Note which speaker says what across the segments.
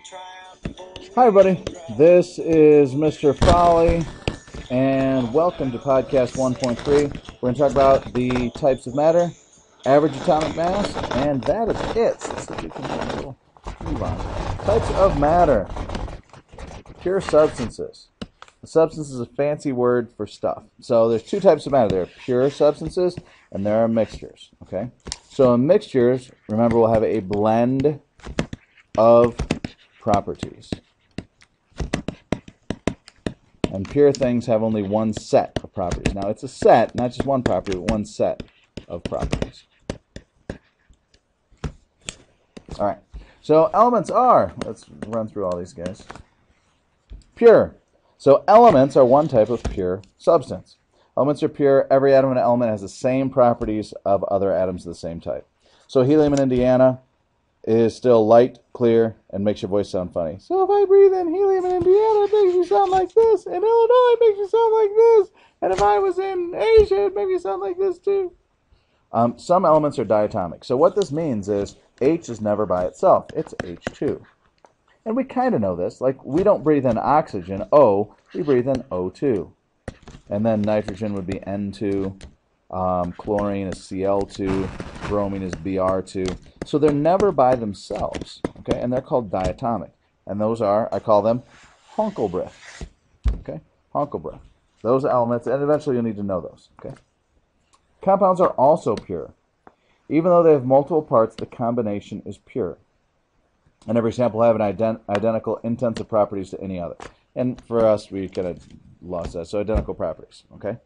Speaker 1: Hi everybody, this is Mr. Folly, and welcome to podcast 1.3. We're going to talk about the types of matter, average atomic mass, and that is it. Types of matter. Pure substances. A substance is a fancy word for stuff. So there's two types of matter. There are pure substances and there are mixtures. Okay. So in mixtures, remember we'll have a blend of properties. And pure things have only one set of properties. Now it's a set, not just one property, but one set of properties. All right. So elements are, let's run through all these guys. Pure. So elements are one type of pure substance. Elements are pure. Every atom in an element has the same properties of other atoms of the same type. So helium in Indiana is still light, clear, and makes your voice sound funny. So if I breathe in helium in Indiana, it makes me sound like this. In Illinois, it makes me sound like this. And if I was in Asia, it makes me sound like this too. Some elements are diatomic. So what this means is H is never by itself. It's H2. And we kind of know this. Like, we don't breathe in oxygen, O. We breathe in O2. And then nitrogen would be N2. Chlorine is Cl2. Bromine is Br2. So they're never by themselves. Okay? And they're called diatomic. And those are, I call them Hunkelbreth. Okay? Hunkelbreth. Those elements, and eventually you'll need to know those. Okay? Compounds are also pure. Even though they have multiple parts, the combination is pure. And every sample will have an identical intensive properties to any other. And for us, we kind of lost that. So identical properties. Okay?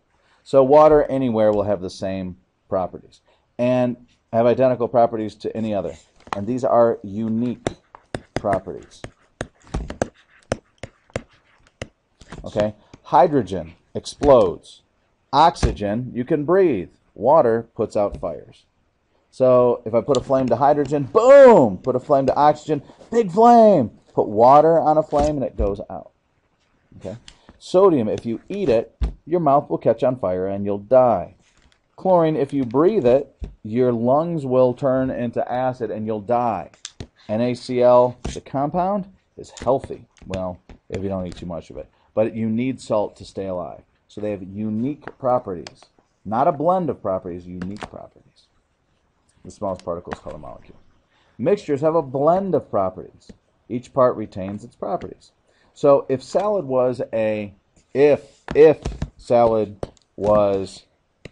Speaker 1: So water anywhere will have the same properties. And have identical properties to any other. And these are unique properties. Okay? Hydrogen explodes. Oxygen, you can breathe. Water puts out fires. So if I put a flame to hydrogen, boom! Put a flame to oxygen, big flame! Put water on a flame and it goes out. Okay? Sodium, if you eat it, your mouth will catch on fire and you'll die. Chlorine, if you breathe it, your lungs will turn into acid and you'll die. NaCl, the compound, is healthy. Well, if you don't eat too much of it. But you need salt to stay alive. So they have unique properties. Not a blend of properties, unique properties. The smallest particle is called a molecule. Mixtures have a blend of properties. Each part retains its properties. So if salad was a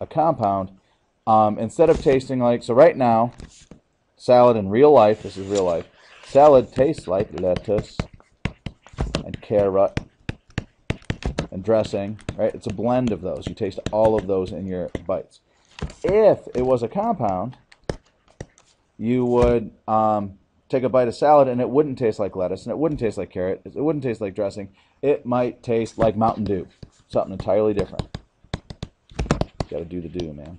Speaker 1: compound, instead of tasting like, so right now, salad in real life, this is real life, salad tastes like lettuce and carrot and dressing, right? It's a blend of those. You taste all of those in your bites. If it was a compound, you would take a bite of salad and it wouldn't taste like lettuce and it wouldn't taste like carrot. It wouldn't taste like dressing. It might taste like Mountain Dew. Something entirely different. Got to do the do, man.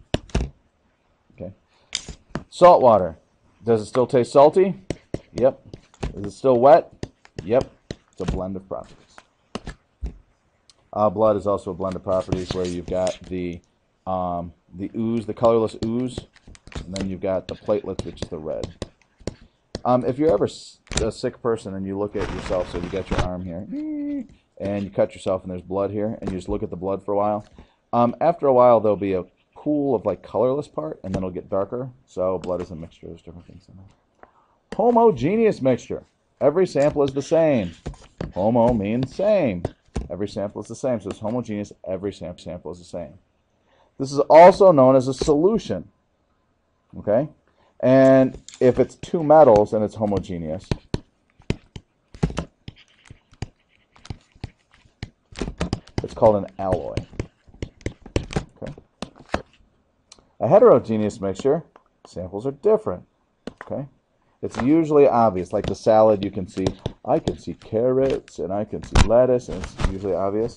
Speaker 1: Okay. Salt water. Does it still taste salty? Yep. Is it still wet? Yep. It's a blend of properties. Blood is also a blend of properties where you've got the ooze, the colorless ooze, and then you've got the platelets, which is the red. If you're ever a sick person and you look at yourself, so you got your arm here, and you cut yourself and there's blood here, and you just look at the blood for a while, after a while there'll be a pool of like colorless part, and then it'll get darker. So blood is a mixture. There's different things in there. Homogeneous mixture. Every sample is the same. Homo means same. Every sample is the same. So it's homogeneous. Every sample is the same. This is also known as a solution. Okay? And if it's two metals and it's homogeneous, it's called an alloy. Okay? A heterogeneous mixture, samples are different. Okay? It's usually obvious. Like the salad, you can see, I can see carrots and I can see lettuce, and it's usually obvious.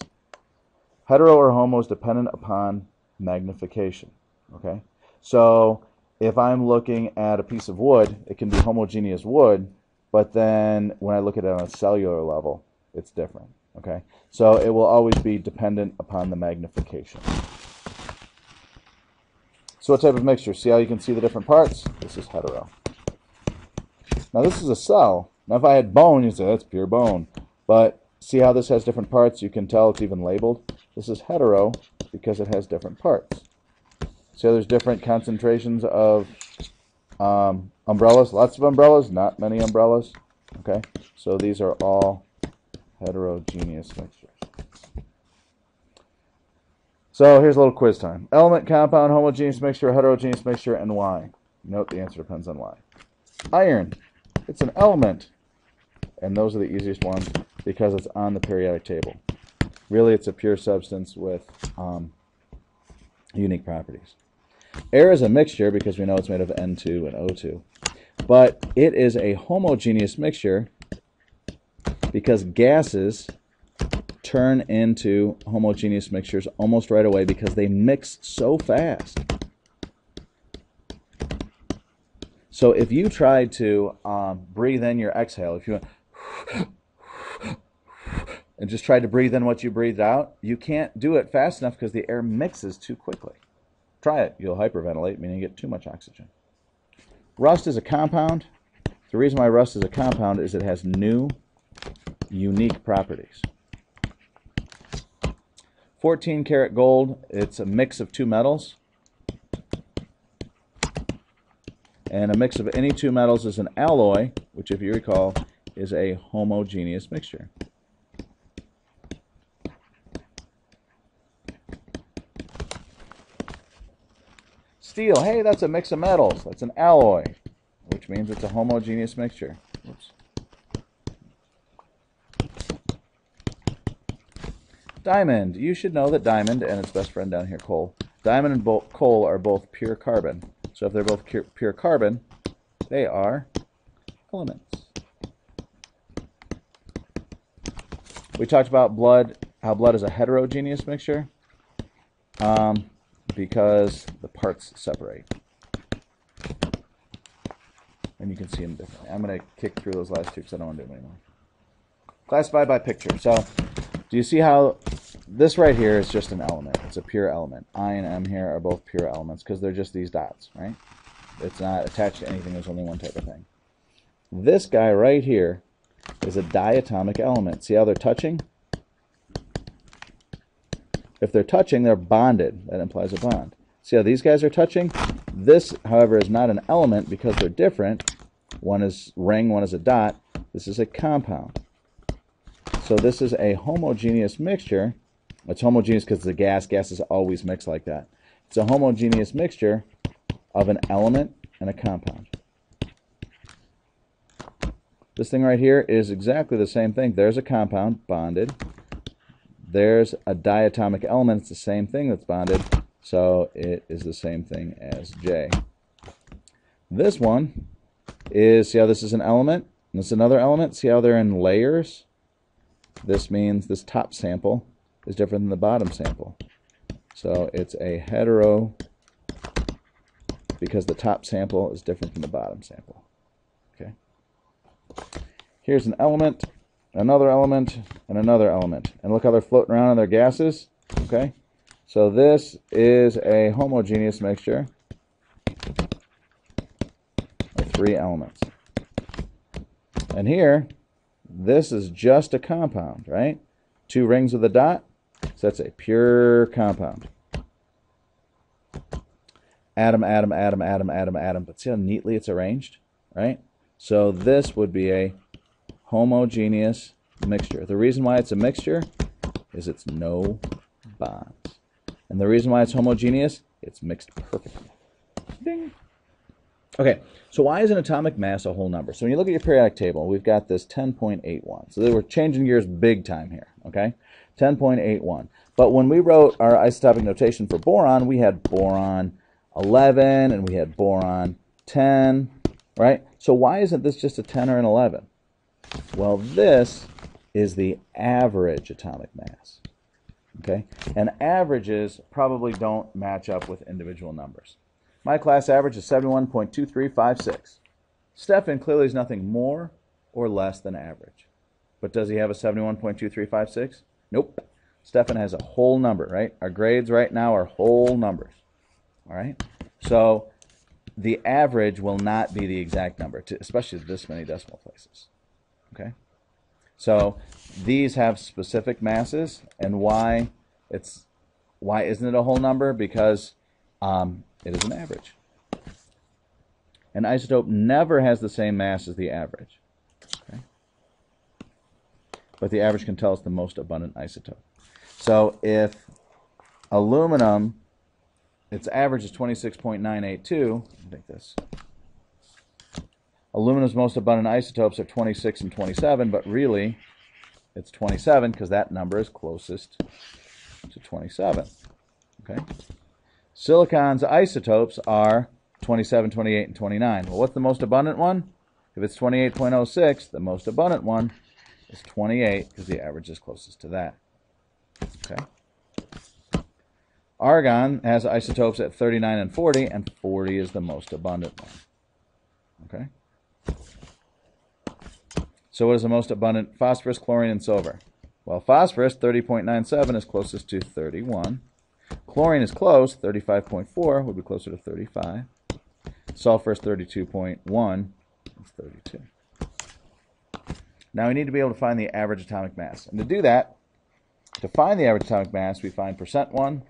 Speaker 1: Hetero or homo is dependent upon magnification. Okay? So if I'm looking at a piece of wood, it can be homogeneous wood, but then when I look at it on a cellular level, it's different. Okay? So it will always be dependent upon the magnification. So what type of mixture? See how you can see the different parts? This is hetero. Now this is a cell, Now if I had bone, you'd say that's pure bone. But see how this has different parts? You can tell it's even labeled. This is hetero because it has different parts. See how there's different concentrations of umbrellas? Lots of umbrellas, not many umbrellas. Okay, so these are all heterogeneous mixtures. So here's a little quiz time. Element, compound, homogeneous mixture, heterogeneous mixture, and why? Note the answer depends on why. Iron, it's an element. And those are the easiest ones because it's on the periodic table. Really, it's a pure substance with unique properties. Air is a mixture because we know it's made of N2 and O2. But it is a homogeneous mixture because gases turn into homogeneous mixtures almost right away because they mix so fast. So if you tried to breathe in your exhale, if you went and just tried to breathe in what you breathed out, you can't do it fast enough because the air mixes too quickly. Try it. You'll hyperventilate, meaning you get too much oxygen. Rust is a compound. The reason why rust is a compound is it has new, unique properties. 14-karat gold, it's a mix of two metals. And a mix of any two metals is an alloy, which, if you recall, is a homogeneous mixture. Steel, hey, that's a mix of metals. That's an alloy, which means it's a homogeneous mixture. Oops. Diamond, you should know that diamond and its best friend down here, coal. Diamond and coal are both pure carbon. So if they're both pure carbon, they are elements. We talked about blood, how blood is a heterogeneous mixture. Because the parts separate. And you can see them differently. I'm going to kick through those last two because I don't want to do them anymore. Classified by picture. So, do you see how this right here is just an element? It's a pure element. I and M here are both pure elements because they're just these dots, right? It's not attached to anything. There's only one type of thing. This guy right here is a diatomic element. See how they're touching? If they're touching, they're bonded. That implies a bond. See how these guys are touching? This, however, is not an element because they're different. One is ring, one is a dot. This is a compound. So this is a homogeneous mixture. It's homogeneous because it's a gas. Gases always mix like that. It's a homogeneous mixture of an element and a compound. This thing right here is exactly the same thing. There's a compound, bonded. There's a diatomic element. It's the same thing that's bonded, so it is the same thing as J. This one is, see how this is an element? And this is another element. See how they're in layers? This means this top sample is different than the bottom sample. So it's a hetero because the top sample is different from the bottom sample. Okay. Here's an element, another element, and another element. And look how they're floating around in their gases. Okay? So this is a homogeneous mixture of three elements. And here, this is just a compound, right? Two rings with a dot, so that's a pure compound. Atom, atom, atom, atom, atom, atom. But see how neatly it's arranged, right? So this would be a homogeneous mixture. The reason why it's a mixture is it's no bonds. And the reason why it's homogeneous, it's mixed perfectly. Ding. Okay, so why is an atomic mass a whole number? So when you look at your periodic table, we've got this 10.81. So we're changing gears big time here, okay? 10.81. But when we wrote our isotopic notation for boron, we had boron 11 and we had boron 10, right? So why isn't this just a 10 or an 11? Well, this is the average atomic mass, okay? And averages probably don't match up with individual numbers. My class average is 71.2356. Stefan clearly is nothing more or less than average. But does he have a 71.2356? Nope. Stefan has a whole number, right? Our grades right now are whole numbers. All right? So the average will not be the exact number, especially this many decimal places. Okay, so these have specific masses, and why isn't it a whole number? Because it is an average. An isotope never has the same mass as the average. Okay? But the average can tell us the most abundant isotope. So if aluminum, its average is 26.982, take this. Aluminum's most abundant isotopes are 26 and 27, but really it's 27 because that number is closest to 27. Okay? Silicon's isotopes are 27, 28, and 29. Well, what's the most abundant one? If it's 28.06, the most abundant one is 28 because the average is closest to that. Okay? Argon has isotopes at 39 and 40, and 40 is the most abundant one. Okay? So what is the most abundant? Phosphorus, chlorine, and silver. Well, phosphorus, 30.97, is closest to 31. Chlorine is close, 35.4 would be closer to 35. Sulfur is 32.1, it's 32. Now we need to be able to find the average atomic mass. And to do that, to find the average atomic mass, we find percent 1,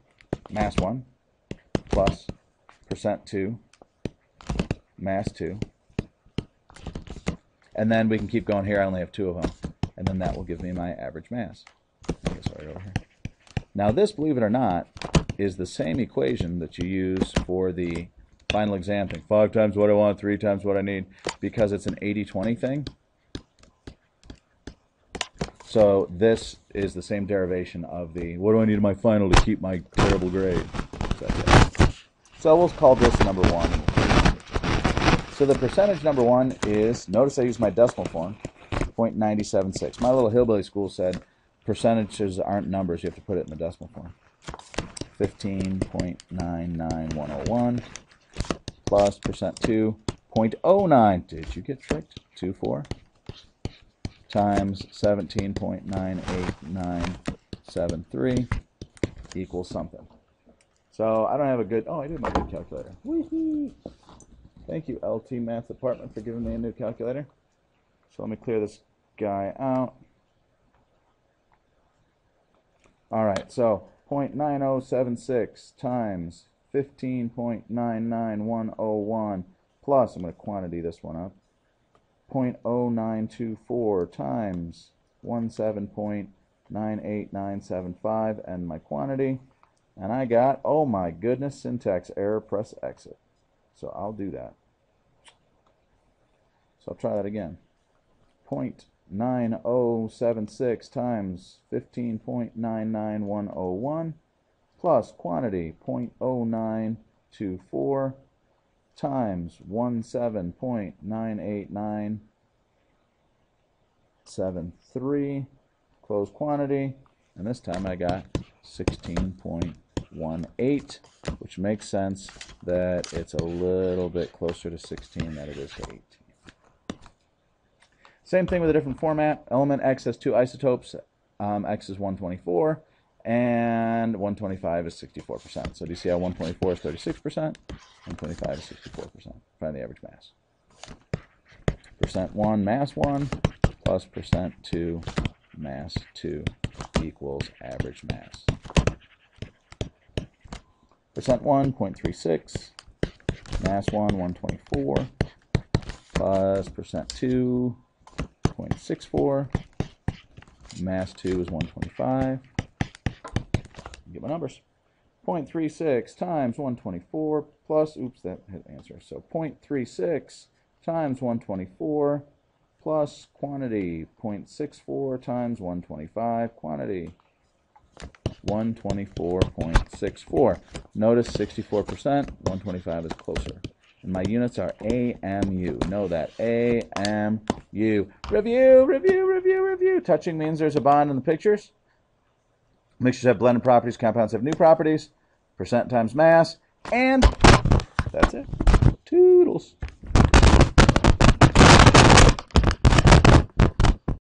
Speaker 1: mass 1, plus percent 2, mass 2. And then we can keep going here. I only have 2 of them. And then that will give me my average mass. I guess right over here. Now this, believe it or not, is the same equation that you use for the final exam thing. 5 times what I want, 3 times what I need, because it's an 80-20 thing. So this is the same derivation of the, what do I need in my final to keep my terrible grade? So we'll call this number 1. So the percentage number 1 is, notice I use my decimal form, 0.976. My little hillbilly school said percentages aren't numbers, you have to put it in the decimal form. 15.99101 plus percent 2, 0.09. Did you get tricked? 24 times 17.98973 equals something. So I don't have a good, oh, I did my good calculator. Wee-hee. Thank you, LT Math Department, for giving me a new calculator. So let me clear this guy out. All right, so 0.9076 times 15.99101 plus, I'm going to quantity this one up, 0.0924 times 17.98975, and my quantity, and I got, oh my goodness, syntax error, press exit. So I'll do that. So I'll try that again. 0.9076 times 15.99101 plus quantity 0.0924 times 17.98973, close quantity, and this time I got 16.18, which makes sense that it's a little bit closer to 16 than it is to 18. Same thing with a different format. Element X has 2 isotopes. X is 124, and 125 is 64%. So do you see how 124 is 36%? 125 is 64%. Find the average mass. Percent 1, mass 1, plus percent 2, mass 2 equals average mass. Percent 1, 0.36, mass 1, 124, plus percent 2, 0.64, mass 2 is 125. Get my numbers. 0.36 times 124 plus, oops, that hit answer. So 0.36 times 124 plus quantity, 0.64 times 125, quantity, 124.64. Notice 64%, 125 is closer. And my units are AMU. Know that. AMU. Review, review, review, review. Touching means there's a bond in the pictures. Mixtures have blended properties. Compounds have new properties. Percent times mass. And that's it. Toodles.